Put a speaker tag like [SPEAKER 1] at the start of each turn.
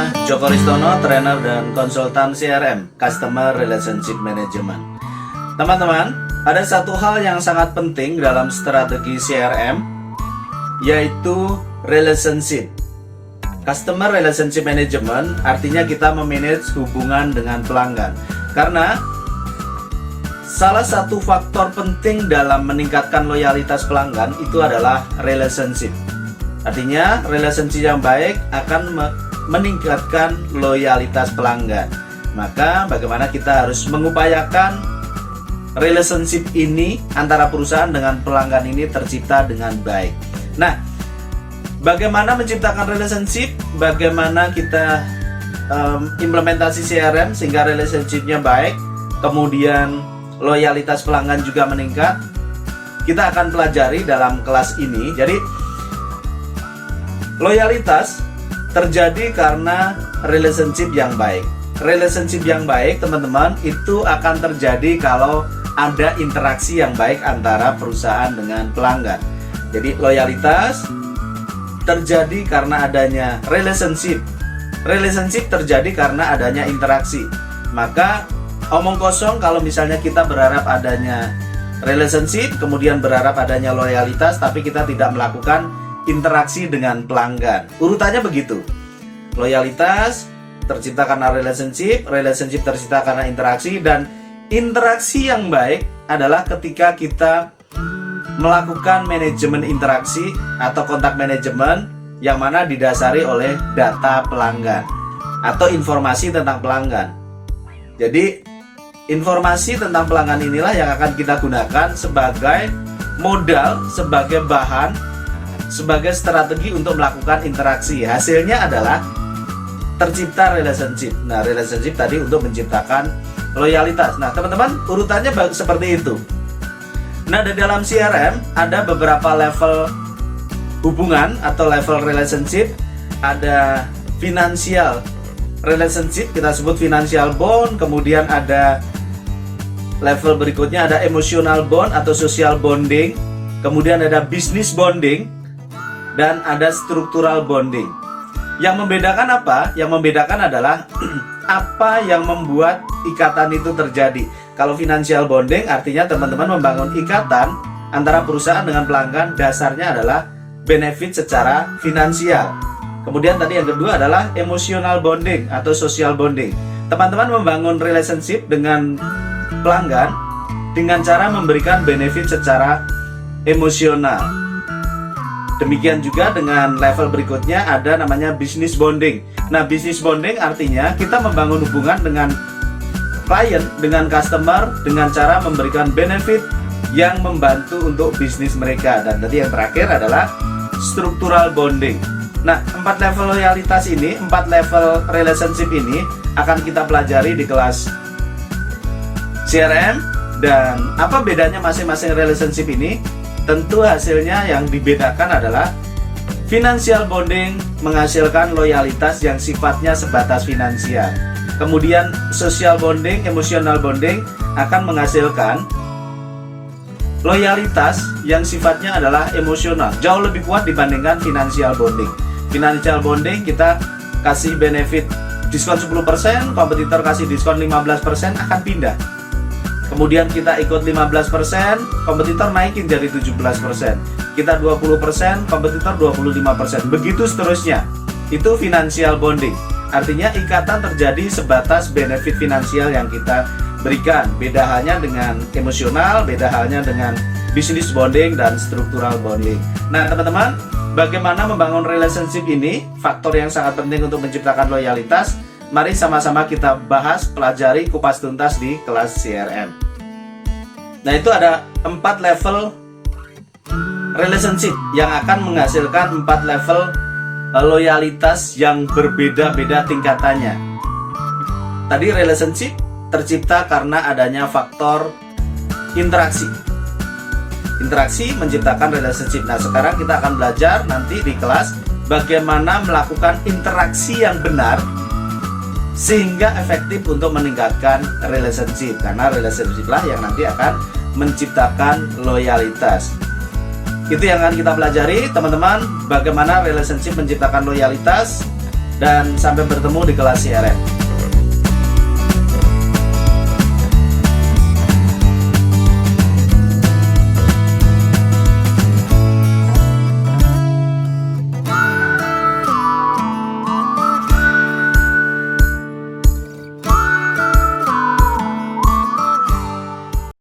[SPEAKER 1] Saya Joko Ristono, trainer dan konsultan CRM, Customer Relationship Management. Teman-teman, ada satu hal yang sangat penting dalam strategi CRM, yaitu relationship. Customer Relationship Management artinya kita memanage hubungan dengan pelanggan. Karena salah satu faktor penting dalam meningkatkan loyalitas pelanggan itu adalah relationship. Artinya relationship yang baik akan meningkatkan loyalitas pelanggan. Maka bagaimana kita harus mengupayakan relationship ini antara perusahaan dengan pelanggan ini tercipta dengan baik. Nah, bagaimana menciptakan relationship, bagaimana kita implementasi CRM sehingga relationshipnya baik, kemudian loyalitas pelanggan juga meningkat, kita akan pelajari dalam kelas ini. Jadi loyalitas terjadi karena relationship yang baik. Relationship yang baik, teman-teman, itu akan terjadi kalau ada interaksi yang baik antara perusahaan dengan pelanggan. Jadi loyalitas terjadi karena adanya relationship. Relationship terjadi karena adanya interaksi. Maka omong kosong kalau misalnya kita berharap adanya relationship, kemudian berharap adanya loyalitas, tapi kita tidak melakukan interaksi dengan pelanggan. Urutannya begitu. Loyalitas tercipta karena relationship, relationship tercipta karena interaksi, dan interaksi yang baik adalah ketika kita melakukan manajemen interaksi atau kontak manajemen yang mana didasari oleh data pelanggan atau informasi tentang pelanggan. Jadi informasi tentang pelanggan inilah yang akan kita gunakan sebagai modal, sebagai bahan, sebagai strategi untuk melakukan interaksi. Hasilnya adalah tercipta relationship. Nah, relationship tadi untuk menciptakan loyalitas. Nah, teman-teman, urutannya seperti itu. Nah, di dalam CRM ada beberapa level hubungan atau level relationship. Ada financial relationship, kita sebut financial bond. Kemudian ada level berikutnya ada emotional bond atau social bonding. Kemudian ada business bonding. Dan ada structural bonding. Yang membedakan apa? Yang membedakan adalah apa yang membuat ikatan itu terjadi. Kalau financial bonding artinya teman-teman membangun ikatan antara perusahaan dengan pelanggan, dasarnya adalah benefit secara finansial. Kemudian tadi yang kedua adalah emotional bonding atau social bonding. Teman-teman membangun relationship dengan pelanggan dengan cara memberikan benefit secara emosional. Demikian juga dengan level berikutnya ada namanya business bonding. Nah, business bonding artinya kita membangun hubungan dengan klien, dengan customer, dengan cara memberikan benefit yang membantu untuk bisnis mereka. Dan tadi yang terakhir adalah structural bonding. Nah, 4 level loyalitas ini, 4 level relationship ini akan kita pelajari di kelas CRM. Dan apa bedanya masing-masing relationship ini? Tentu hasilnya yang dibedakan adalah financial bonding menghasilkan loyalitas yang sifatnya sebatas finansial. Kemudian social bonding, emotional bonding akan menghasilkan loyalitas yang sifatnya adalah emosional, jauh lebih kuat dibandingkan financial bonding. Financial bonding kita kasih benefit diskon 10%, kompetitor kasih diskon 15%, akan pindah. Kemudian kita ikut 15%, kompetitor naikin jadi 17%. Kita 20%, kompetitor 25%. Begitu seterusnya. Itu financial bonding. Artinya ikatan terjadi sebatas benefit finansial yang kita berikan. Beda halnya dengan emosional, beda halnya dengan business bonding dan structural bonding. Nah, teman-teman, bagaimana membangun relationship ini? Faktor yang sangat penting untuk menciptakan loyalitas. Mari sama-sama kita bahas, pelajari, kupas tuntas di kelas CRM. Nah, itu ada 4 level relationship yang akan menghasilkan 4 level loyalitas yang berbeda-beda tingkatannya. Tadi relationship tercipta karena adanya faktor interaksi. Interaksi menciptakan relationship. Nah, sekarang kita akan belajar nanti di kelas bagaimana melakukan interaksi yang benar sehingga efektif untuk meningkatkan relationship, karena relationship lah yang nanti akan menciptakan loyalitas. Itu yang akan kita pelajari, teman-teman, bagaimana relationship menciptakan loyalitas dan sampai bertemu di kelas CRM.